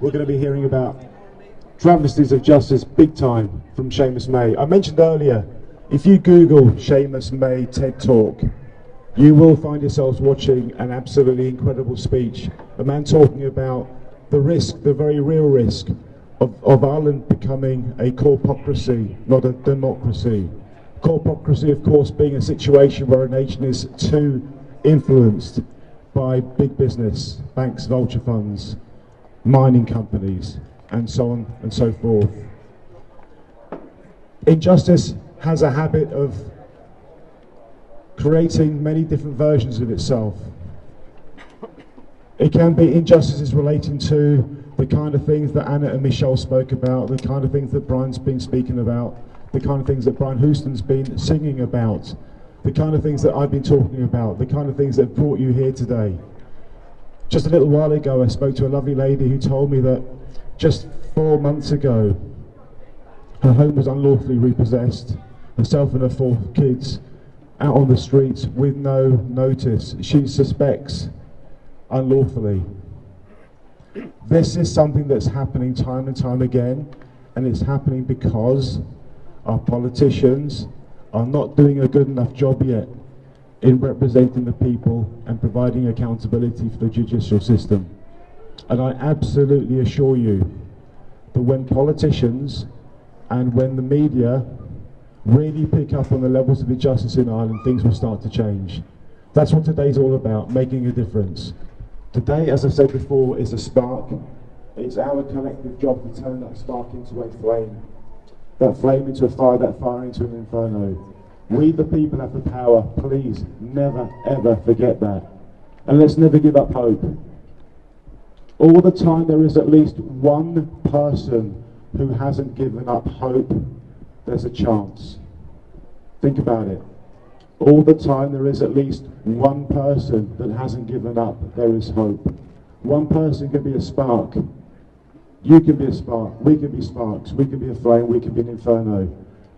We're going to be hearing about travesties of justice big time from Seamus Maye. I mentioned earlier, if you Google Seamus Maye TED Talk, you will find yourselves watching an absolutely incredible speech. A man talking about the risk, the very real risk, of Ireland becoming a corpocracy, not a democracy. Corpocracy, of course, being a situation where a nation is too influenced by big business, banks, vulture funds, mining companies, and so on and so forth. Injustice has a habit of creating many different versions of itself. It can be injustices relating to the kind of things that Anna and Michelle spoke about, the kind of things that Brian's been speaking about, the kind of things that Brian Houston's been singing about, the kind of things that I've been talking about, the kind of things that have brought you here today. Just a little while ago, I spoke to a lovely lady who told me that just 4 months ago, her home was unlawfully repossessed, herself and her 4 kids out on the streets with no notice. She suspects unlawfully. This is something that's happening time and time again, and it's happening because our politicians are not doing a good enough job yet in representing the people and providing accountability for the judicial system. And I absolutely assure you that when politicians and when the media really pick up on the levels of injustice in Ireland, things will start to change. That's what today's all about, making a difference. Today, as I said before, is a spark. It's our collective job to turn that spark into a flame. That flame into a fire, that fire into an inferno. We the people have the power. Please never ever forget that. And let's never give up hope. All the time there is at least one person who hasn't given up hope, there's a chance. Think about it. All the time there is at least one person that hasn't given up, there is hope. One person can be a spark. You can be a spark, we can be sparks, we can be a flame, we can be an inferno.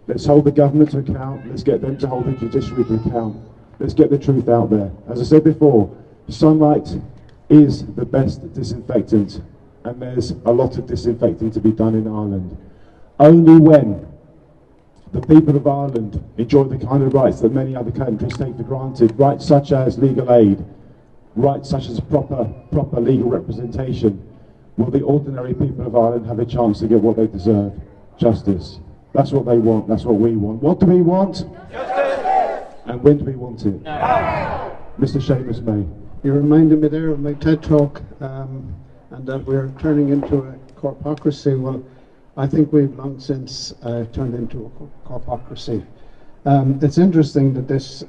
Let's hold the government to account, let's get them to hold the judiciary to account. Let's get the truth out there. As I said before, sunlight is the best disinfectant, and there's a lot of disinfecting to be done in Ireland. Only when the people of Ireland enjoy the kind of rights that many other countries take for granted, rights such as legal aid, rights such as proper legal representation, will the ordinary people of Ireland have a chance to get what they deserve? Justice. That's what they want, that's what we want. What do we want? Justice! And when do we want it? Now. Mr. Seamus Maye. You reminded me there of my TED Talk, and that we're turning into a corpocracy. Well, I think we've long since turned into a corpocracy. It's interesting that this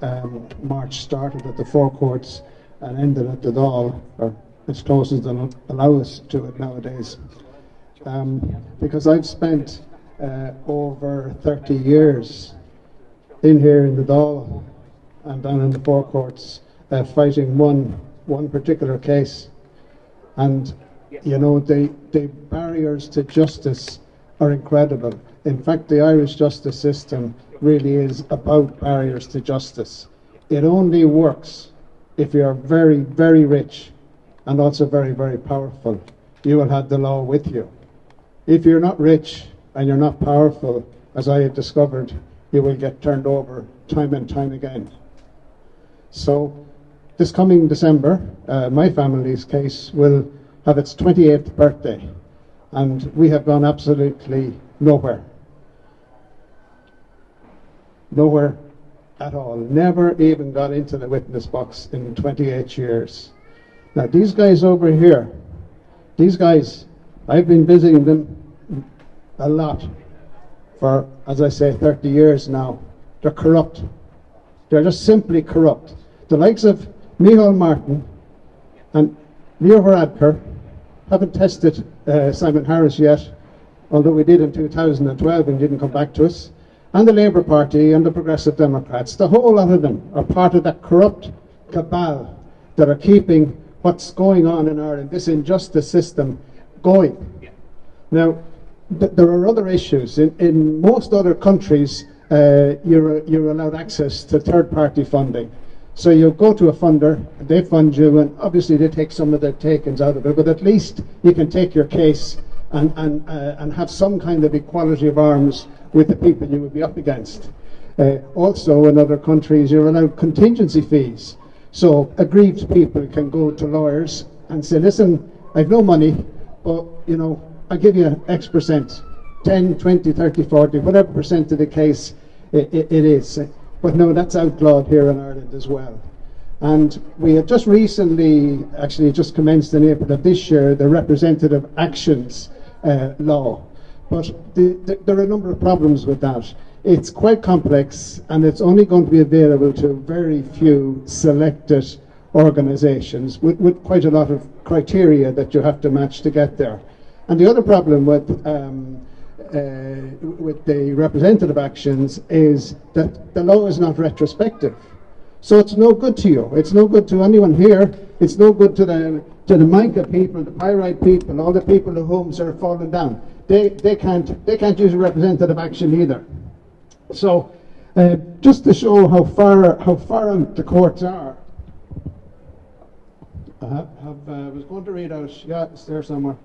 march started at the forecourts and ended at the Dáil, or as close as they'll allow us to it nowadays. Because I've spent over 30 years in here in the Dáil and down in the forecourts fighting one particular case. And you know, the barriers to justice are incredible. In fact, the Irish justice system really is about barriers to justice. It only works if you're very, very rich and also very, very powerful. You will have the law with you. If you're not rich and you're not powerful, as I have discovered, you will get turned over time and time again. So this coming December, my family's case will have its 28th birthday, and we have gone absolutely nowhere. Nowhere at all. Never even got into the witness box in 28 years. Now these guys over here, these guys, I've been visiting them a lot for, as I say, 30 years now. They're corrupt. They're just simply corrupt. The likes of Micheál Martin and Leo Varadkar haven't tested Simon Harris yet, although we did in 2012 and didn't come back to us. And the Labour Party and the Progressive Democrats, the whole lot of them are part of that corrupt cabal that are keeping what's going on in Ireland, this injustice system, going. Now, there are other issues. In most other countries, you're allowed access to third-party funding. So you go to a funder, they fund you, and obviously they take some of their takings out of it, but at least you can take your case and have some kind of equality of arms with the people you would be up against. Also, in other countries, you're allowed contingency fees. So aggrieved people can go to lawyers and say, listen, I've no money, but I'll give you X percent, 10, 20, 30, 40, whatever percent of the case it is. But no, that's outlawed here in Ireland as well. And we have just recently, actually just commenced in April of this year, the representative actions law. But there are a number of problems with that. It's quite complex, and it's only going to be available to very few selected organisations with quite a lot of criteria that you have to match to get there. And the other problem with the representative actions is that the law is not retrospective. So it's no good to you. It's no good to anyone here. It's no good to the Mica people, the Pyrite people, all the people whose homes are falling down. They can't use a representative action either. So just to show how far out the courts are, I was going to read out. Yeah, it's there somewhere.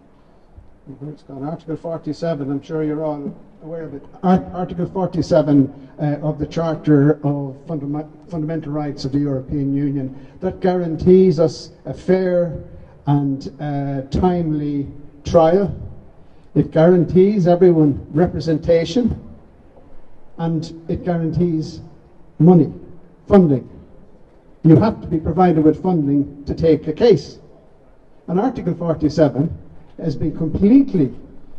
It's gone. Article 47, I'm sure you're all aware of it. Article 47 of the Charter of Fundamental Rights of the European Union, that guarantees us a fair and timely trial. It guarantees everyone representation, and it guarantees money, funding. You have to be provided with funding to take a case. And Article 47 has been completely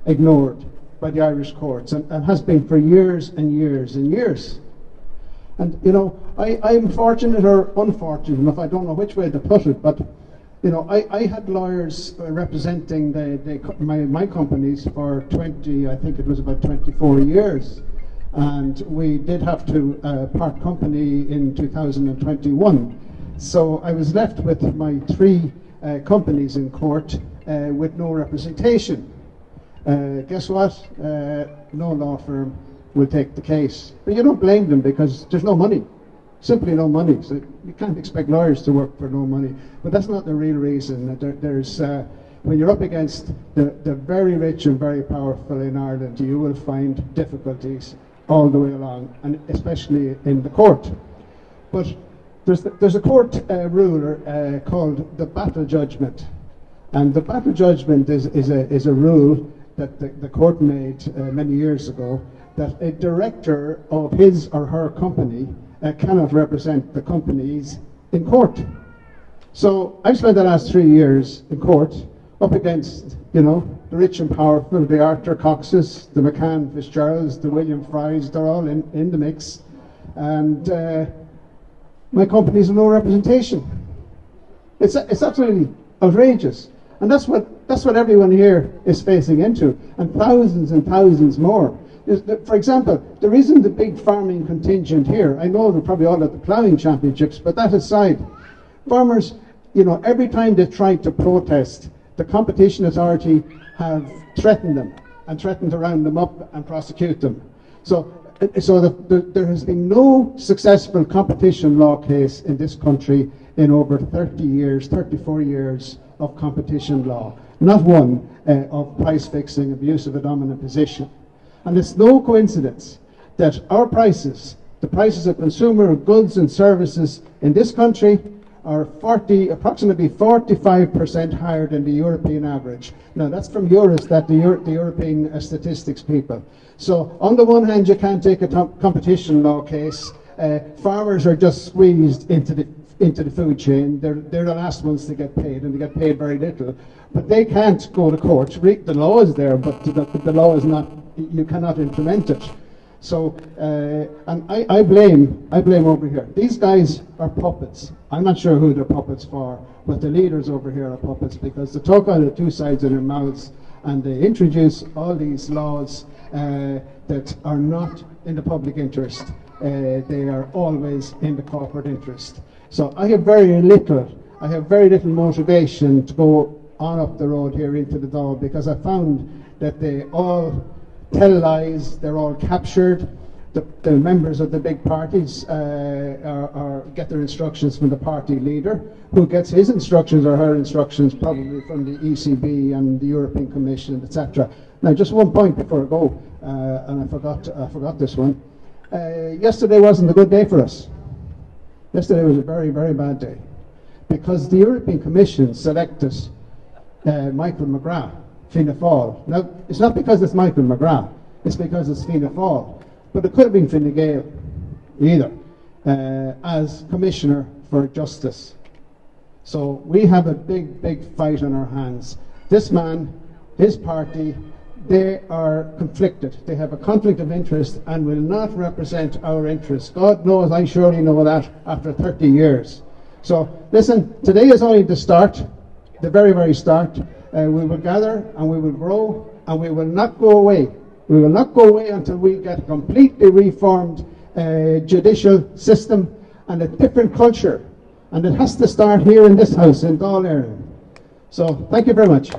ignored by the Irish courts and has been for years and years and years. And I'm fortunate or unfortunate enough, I don't know which way to put it, but I had lawyers representing my companies for 20, I think it was about 24 years. And we did have to part company in 2021. So I was left with my 3 companies in court with no representation. Guess what? No law firm will take the case. But you don't blame them, because there's no money. Simply no money. So you can't expect lawyers to work for no money. But that's not the real reason. There's when you're up against the very rich and very powerful in Ireland, you will find difficulties all the way along, and especially in the court. But there's a court rule called the battle judgment. And the battle judgment is a rule that the court made many years ago, that a director of his or her company cannot represent the companies in court. So I've spent the last 3 years in court up against, the rich and powerful, the Arthur Coxes, the McCann Fitzgeralds, the William Frys, they're all in the mix. And my company's have no representation. It's absolutely outrageous. And that's what everyone here is facing into, and thousands more. For example, there isn't a big farming contingent here. I know they're probably all at the ploughing championships, but that aside, farmers, every time they try to protest, the competition authority have threatened them and threatened to round them up and prosecute them. So there has been no successful competition law case in this country in over 30 years, 34 years of competition law. Not one of price fixing, abuse of a dominant position. And it's no coincidence that our prices, the prices of consumer goods and services in this country, are approximately 45% higher than the European average. Now that's from Eurostat, the European statistics people. So on the one hand, you can't take a competition law case. Farmers are just squeezed into the food chain. They're the last ones to get paid, and they get paid very little. But they can't go to court. The law is there, but the law is not. You cannot implement it. So, and I blame over here. These guys are puppets. I'm not sure who they're puppets for, but the leaders over here are puppets, because they talk out of 2 sides of their mouths, and they introduce all these laws that are not in the public interest. They are always in the corporate interest. So I have very little motivation to go on up the road here into the Dáil, because I found that they all tell lies, they're all captured, the members of the big parties get their instructions from the party leader, who gets his instructions or her instructions probably from the ECB and the European Commission, etc. Now, just one point before I go, and I forgot this one. Yesterday wasn't a good day for us. Yesterday was a very, very bad day, because the European Commission selected Michael McGrath, Fianna Fáil. Now, it's not because it's Michael McGrath, it's because it's Fianna Fáil. But it could have been Fine Gael either, as Commissioner for Justice. So we have a big, big fight on our hands. This man, his party, they are conflicted. They have a conflict of interest and will not represent our interests. God knows, I surely know that after 30 years. So listen, today is only the start, the very, very start. We will gather and we will grow and we will not go away. We will not go away until we get a completely reformed judicial system and a different culture. And it has to start here in this house in Dáil Éireann. So thank you very much.